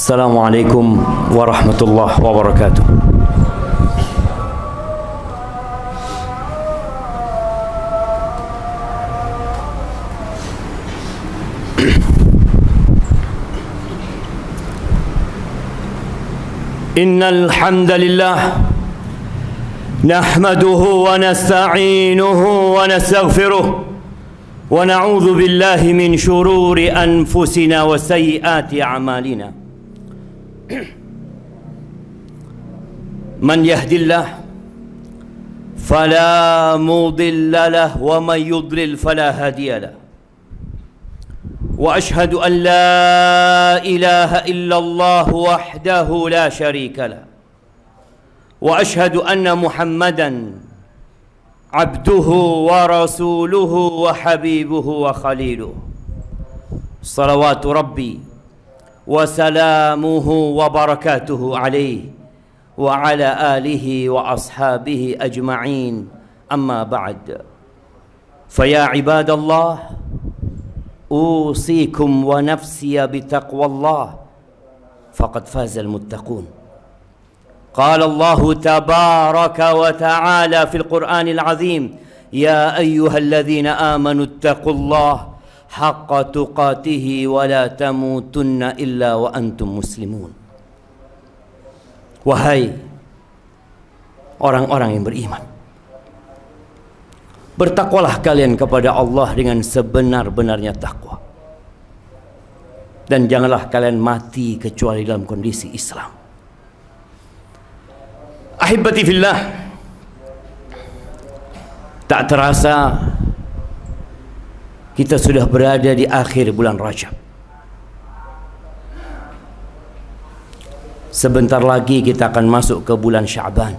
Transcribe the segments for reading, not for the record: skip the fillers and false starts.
Assalamualaikum warahmatullahi wabarakatuh. Innal hamdalillah nahmaduhu wa nasta'inuhu wa nastaghfiruh wa na'udzu billahi min shururi anfusina wa sayyiati a'malina. Man yahdillah fala mudilla lahu wa man yudlil fala hadiya lahu. وأشهد أن لا إله إلا الله وحده لا شريك له وأشهد أن محمدا عبده ورسوله وحبيبه وخليله صلوات ربي وسلامه وبركاته عليه وعلى آله وأصحابه أجمعين أما بعد فيا عباد الله أوصيكم ونفسي بتقوى الله فقد فاز المتقون. قال الله تبارك وتعالى في القرآن العظيم يا أيها الذين آمنوا اتقوا الله حق تقاته ولا تموتن إلا وأنتم مسلمون. Wahai orang-orang yang beriman, bertakwalah kalian kepada Allah dengan sebenar-benarnya takwa. Dan janganlah kalian mati kecuali dalam kondisi Islam. Ahibati fillah, tak terasa kita sudah berada di akhir bulan Rajab. Sebentar lagi kita akan masuk ke bulan Sya'ban.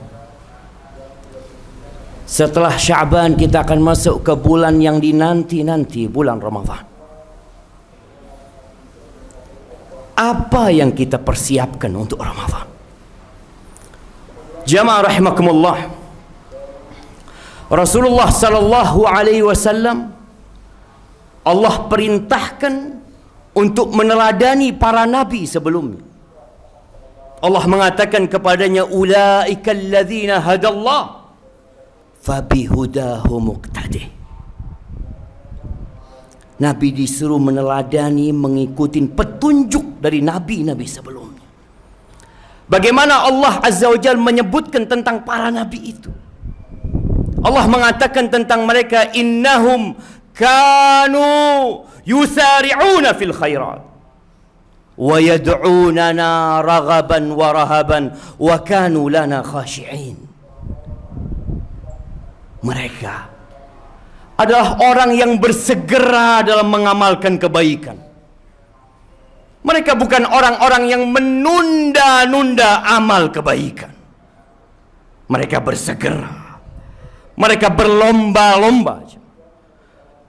Setelah Sya'ban kita akan masuk ke bulan yang dinanti-nanti, bulan Ramadan. Apa yang kita persiapkan untuk Ramadan? Jamaah rahimakumullah, Rasulullah sallallahu alaihi wasallam Allah perintahkan untuk meneladani para nabi sebelumnya. Allah mengatakan kepadanya, ulaikal ladzina hadallah fabihudahu muqtadih. Nabi disuruh meneladani, mengikuti petunjuk dari nabi-nabi sebelumnya. Bagaimana Allah Azza wa Jalla menyebutkan tentang para nabi itu? Allah mengatakan tentang mereka, innahum kanu yusari'una fil khairat wa yad'unana raghaban wa rahaban wa kanu lana khashi'in. Mereka adalah orang yang bersegera dalam mengamalkan kebaikan. Mereka bukan orang-orang yang menunda-nunda amal kebaikan. Mereka bersegera. Mereka berlomba-lomba.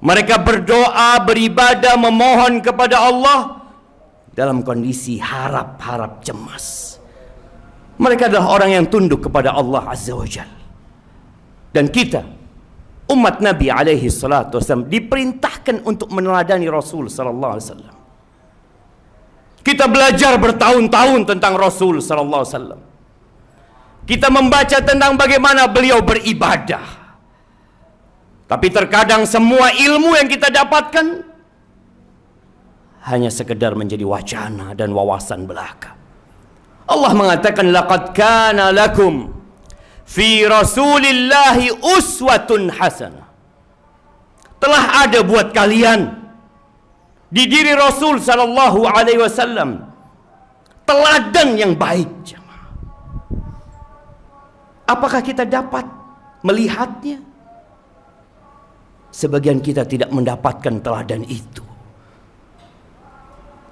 Mereka berdoa, beribadah, memohon kepada Allah dalam kondisi harap-harap cemas. Mereka adalah orang yang tunduk kepada Allah Azza wa Jalla. Dan kita, umat Nabi alaihi salatu wasallam, diperintahkan untuk meneladani Rasul sallallahu alaihi wasallam. Kita belajar bertahun-tahun tentang Rasul sallallahu alaihi wasallam. Kita membaca tentang bagaimana beliau beribadah. Tapi terkadang semua ilmu yang kita dapatkan hanya sekedar menjadi wacana dan wawasan belaka. Allah mengatakan, laqad kana lakum fi rasulillahi uswatun hasanah. Telah ada buat kalian di diri Rasul sallallahu alaihi wasallam teladan yang baik. Apakah kita dapat melihatnya? Sebagian kita tidak mendapatkan teladan itu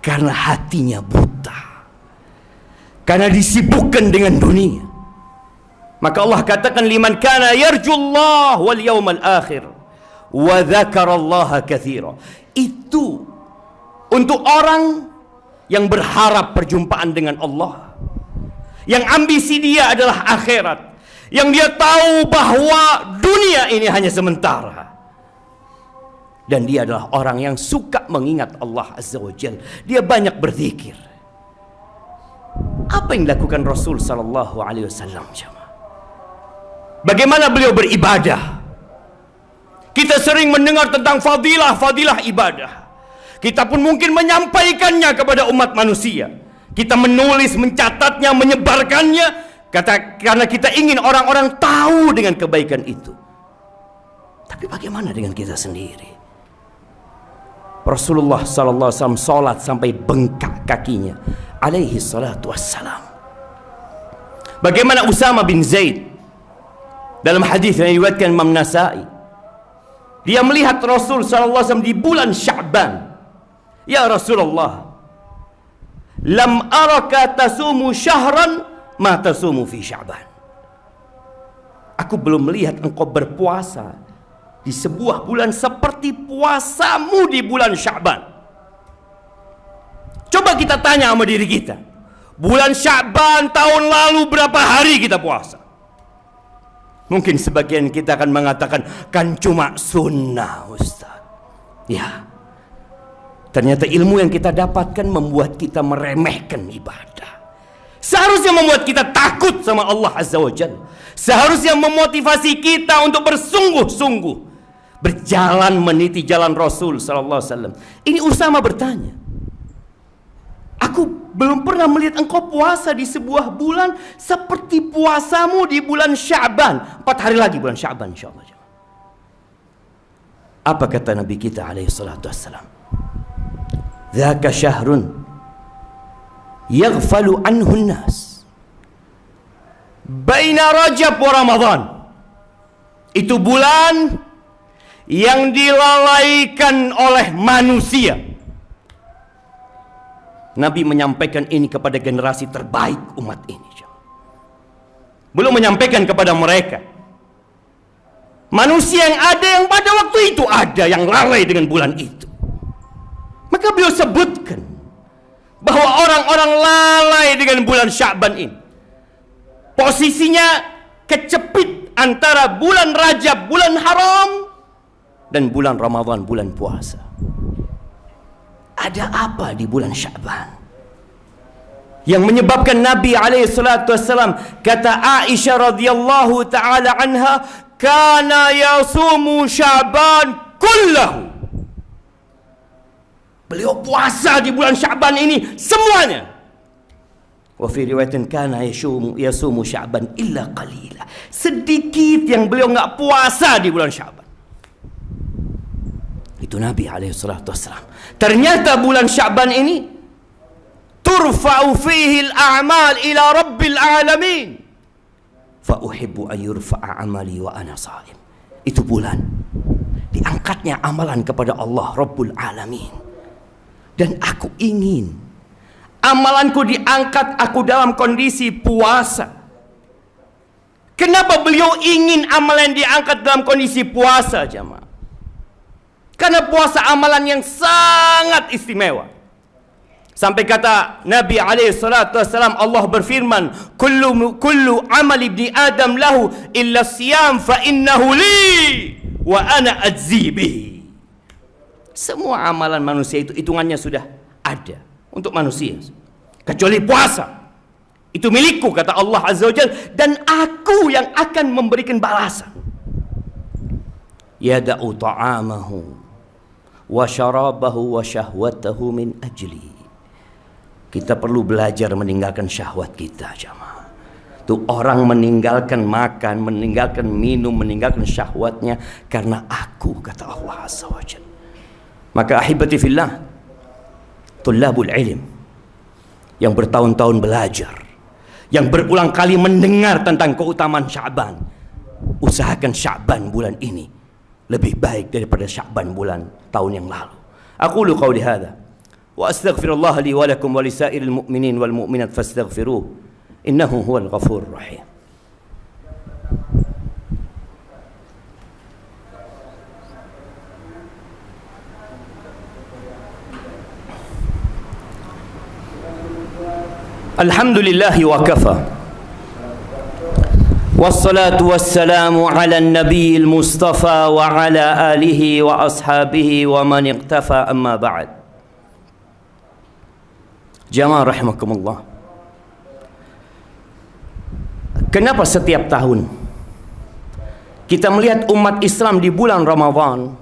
karena hatinya buta, karena disibukkan dengan dunia. Maka Allah katakan, liman kana yarjullah wal yawmal akhir wa dzakarallaha katsira. Itu untuk orang yang berharap perjumpaan dengan Allah, yang ambisi dia adalah akhirat, yang dia tahu bahwa dunia ini hanya sementara, dan dia adalah orang yang suka mengingat Allah Azza wa Jalla. Dia banyak berzikir, Apa yang dilakukan Rasul sallallahu alaihi wasallam? Bagaimana beliau beribadah? Kita sering mendengar tentang fadilah ibadah. Kita pun mungkin menyampaikannya kepada umat manusia. Kita menulis, mencatatnya, menyebarkannya karena kita ingin orang-orang tahu dengan kebaikan itu. Tapi bagaimana dengan kita sendiri? Rasulullah sallallahu alaihi wasallam salat sampai bengkak kakinya, alaihi salatu wassalam. Bagaimana Usama bin Zaid dalam hadis yang diriwayatkan Imam Nasa'i, dia melihat Rasul sallallahu alaihi wasallam di bulan Sya'ban. Ya Rasulullah, lam araka tasumu syahran ma tasumu fi Sya'ban. Aku belum melihat engkau berpuasa di sebuah bulan seperti puasamu di bulan Sya'ban. Coba kita tanya sama diri kita, bulan Sya'ban tahun lalu berapa hari kita puasa? Mungkin sebagian kita akan mengatakan, kan cuma sunnah Ustaz. Ya, ternyata ilmu yang kita dapatkan membuat kita meremehkan ibadah. Seharusnya membuat kita takut sama Allah Azza wa Jalla. Seharusnya memotivasi kita untuk bersungguh-sungguh berjalan meniti jalan Rasul sallallahu alaihi wasallam. Ini Usama bertanya, aku belum pernah melihat engkau puasa di sebuah bulan seperti puasamu di bulan Sya'ban. 4 hari lagi bulan Sya'ban insyaallah. Apa kata Nabi kita alaihi salatu wassalam? Dzaka syahrun yaghfalu anhu an-nas baina Rajab wa Ramadan. Itu bulan yang dilalaikan oleh manusia. Nabi menyampaikan ini kepada generasi terbaik umat ini. Belum menyampaikan kepada mereka. Manusia yang ada, yang pada waktu itu ada, yang lalai dengan bulan itu. Maka beliau sebutkan bahwa orang-orang lalai dengan bulan Sya'ban ini. Posisinya kecepit antara bulan Rajab, bulan haram, dan bulan Ramadan, bulan puasa. Ada apa di bulan Sya'ban yang menyebabkan Nabi SAW, kata Aisyah radhiyallahu taala anha, kana yasumu Sya'ban kullahu. Beliau puasa di bulan Sya'ban ini semuanya. Wa fi riwayatin kana yasumu Sya'ban illa qalila. Sedikit yang beliau enggak puasa di bulan Sya'ban. Itu Nabi SAW. Ternyata bulan Sya'ban ini turfa'u fihi al-a'mal ila rabbil alamin. Fa uhibbu an yurfa'a amali wa ana sha'im. Itu bulan diangkatnya amalan kepada Allah Rabbul Alamin. Dan aku ingin amalanku diangkat aku dalam kondisi puasa. Kenapa beliau ingin amalan diangkat dalam kondisi puasa, jemaah? Karena puasa amalan yang sangat istimewa. Sampai kata Nabi SAW, Allah berfirman, kullu amal ibni Adam lahu illa siyam fa innahu li wa ana ajzi bihi. Semua amalan manusia itu hitungannya sudah ada untuk manusia, kecuali puasa. Itu milikku, kata Allah Azza wa Jalla, dan aku yang akan memberikan balasan. Yada'u ta'amahu wa syarabahu wa syahwatahu min ajli. Kita perlu belajar meninggalkan syahwat kita, jamaah. Tuh orang meninggalkan makan, meninggalkan minum, meninggalkan syahwatnya karena aku, kata Allah Azza wa Jalla. Maka ahibati fillah, tullabul ilm yang bertahun-tahun belajar, yang berulang kali mendengar tentang keutamaan Sya'ban, usahakan Sya'ban bulan ini lebih baik daripada Sya'ban bulan tahun yang lalu. Aqulu qawli hadza wa astaghfirullah li wa lakum wa lisairil mu'minin wal mu'minat fastaghfiruh innahu huwal ghafurur rahim. Alhamdulillahi wa kafa, wassalatu wassalamu ala nabiyil mustafa wa ala alihi wa ashabihi wa man iqtafa, amma ba'd. Jamaah rahimakumullah, Kenapa setiap tahun kita melihat umat Islam di bulan Ramadan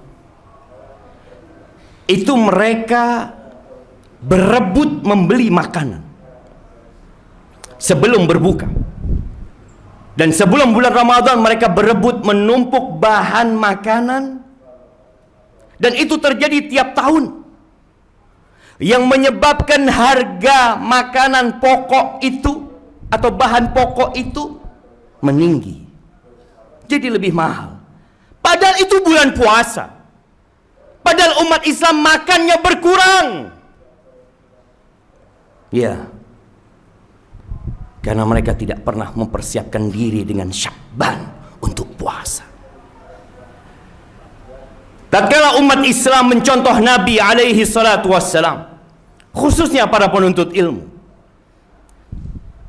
itu mereka berebut membeli makanan sebelum berbuka, dan sebelum bulan Ramadan mereka berebut menumpuk bahan makanan, dan itu terjadi tiap tahun, yang menyebabkan harga makanan pokok itu atau bahan pokok itu meninggi, jadi lebih mahal. Padahal itu bulan puasa, padahal umat Islam makannya berkurang. Ya, karena mereka tidak pernah mempersiapkan diri dengan Sya'ban untuk puasa. Tatkala umat Islam mencontoh Nabi alaihi salatu wassalam, khususnya para penuntut ilmu,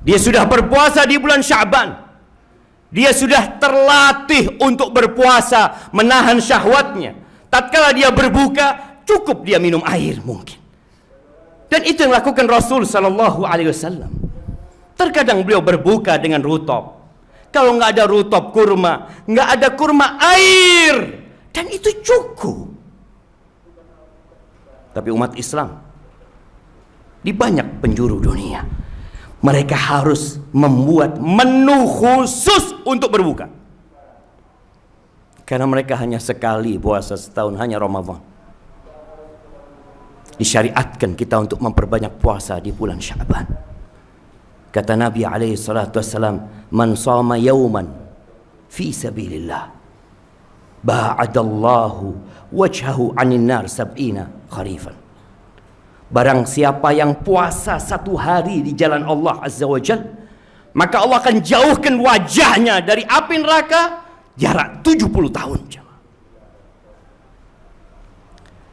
dia sudah berpuasa di bulan Sya'ban, dia sudah terlatih untuk berpuasa, menahan syahwatnya. Tatkala dia berbuka, cukup dia minum air mungkin. Dan itu yang lakukan Rasul sallallahu alaihi wasallam. Terkadang beliau berbuka dengan rutop. Kalau nggak ada rutop, kurma. Nggak ada kurma, air. Dan itu cukup. Tapi umat Islam di banyak penjuru dunia, mereka harus membuat menu khusus untuk berbuka. Karena mereka hanya sekali puasa setahun, hanya Ramadan. Disyariatkan kita untuk memperbanyak puasa di bulan Sya'ban. Kata Nabi alaihi salatu wassalam, "Man shama yawman fi sabilillah, ba'adallahu wajhahu 'anil nar sab'ina kharifan." Barang siapa yang puasa satu hari di jalan Allah Azza wa Jal, maka Allah akan jauhkan wajahnya dari api neraka jarak 70 tahun.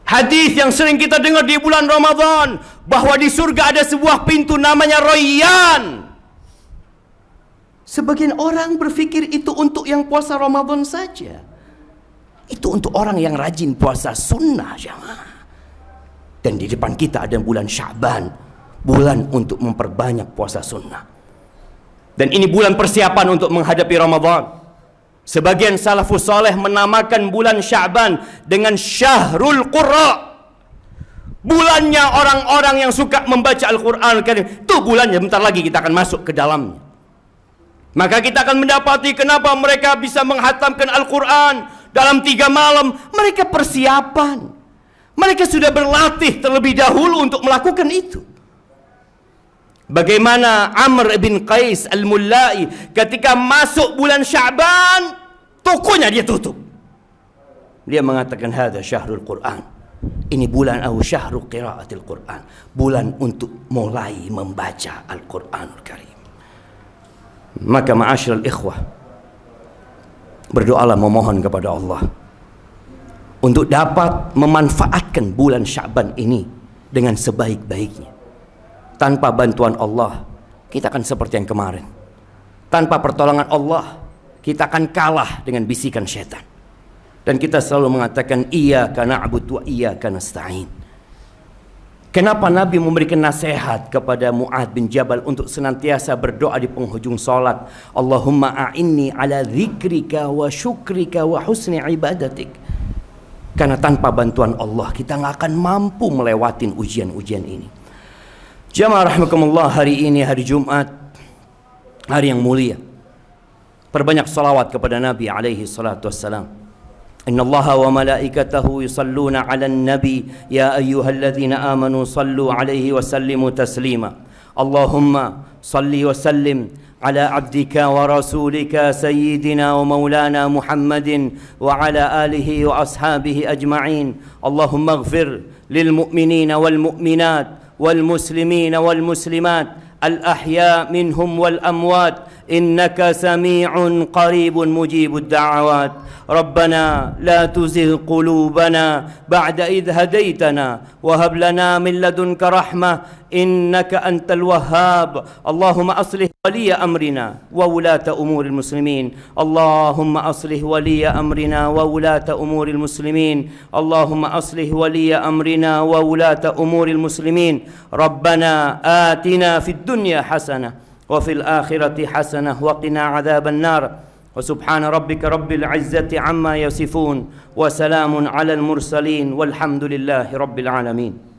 Hadis yang sering kita dengar di bulan Ramadan, bahwa di surga ada sebuah pintu namanya Rayyan. Sebagian orang berpikir itu untuk yang puasa Ramadan saja. Itu untuk orang yang rajin puasa sunnah, jamaah. Dan di depan kita ada bulan Sya'ban, bulan untuk memperbanyak puasa sunnah. Dan ini bulan persiapan untuk menghadapi Ramadan. Sebagian salafus saleh menamakan bulan Sya'ban dengan Syahrul Qurra. Bulannya orang-orang yang suka membaca Al-Quran Karim. Itu bulannya, bentar lagi kita akan masuk ke dalamnya. Maka kita akan mendapati kenapa mereka bisa menghatamkan Al-Quran dalam 3 malam. Mereka persiapan. Mereka sudah berlatih terlebih dahulu untuk melakukan itu. Bagaimana Amr bin Qais al-Mullai ketika masuk bulan Sya'ban, tokonya dia tutup. Dia mengatakan, "Hadza syahrul Qur'an." Ini bulan syahrul qiraatil Qur'an, bulan untuk mulai membaca Al-Qur'anul Karim. Maka ma'asyiral ikhwah, berdoalah, memohon kepada Allah untuk dapat memanfaatkan bulan Sya'ban ini dengan sebaik-baiknya. Tanpa bantuan Allah, kita akan seperti yang kemarin. Tanpa pertolongan Allah, kita akan kalah dengan bisikan syaitan. Dan kita selalu mengatakan, iyyaka na'budu wa iyyaka nasta'in. Kenapa Nabi memberikan nasihat kepada Mu'adz bin Jabal untuk senantiasa berdoa di penghujung salat, Allahumma a'inni ala dzikrika wa syukrika wa husni ibadatik. Karena tanpa bantuan Allah kita nggak akan mampu melewatin ujian-ujian ini. Jamaah rahimakumullah, hari ini hari Jumat, hari yang mulia. Perbanyak salawat kepada Nabi alaihi salatu wassalam. Inna Allaha wa malaikatahu yusalluna 'alan nabi ya ayyuhalladzina amanu sallu 'alaihi wa sallimu taslima. Allahumma salli wa sallim على عبدك ورسولك سيدنا ومولانا محمد وعلى آله وأصحابه أجمعين. اللهم اغفر للمؤمنين والمؤمنات والمسلمين والمسلمات الأحياء منهم والأموات إنك سميع قريب مجيب الدعوات. ربنا لا تزغ قلوبنا بعد إذ هديتنا وهب لنا من لدنك رحمة إنك أنت الوهاب. اللهم أصلح ولي أمرنا وولاة أمور المسلمين. اللهم أصلح ولي أمرنا وولاة أمور المسلمين. اللهم أصلح ولي أمرنا وولاة أمور المسلمين. ربنا آتنا في الدنيا حسنة wa fil akhirati hasanah wa qina adzaban nar. Wa subhana rabbika rabbil izzati amma yasifun wa salamun alal mursalin walhamdulillahi rabbil alamin.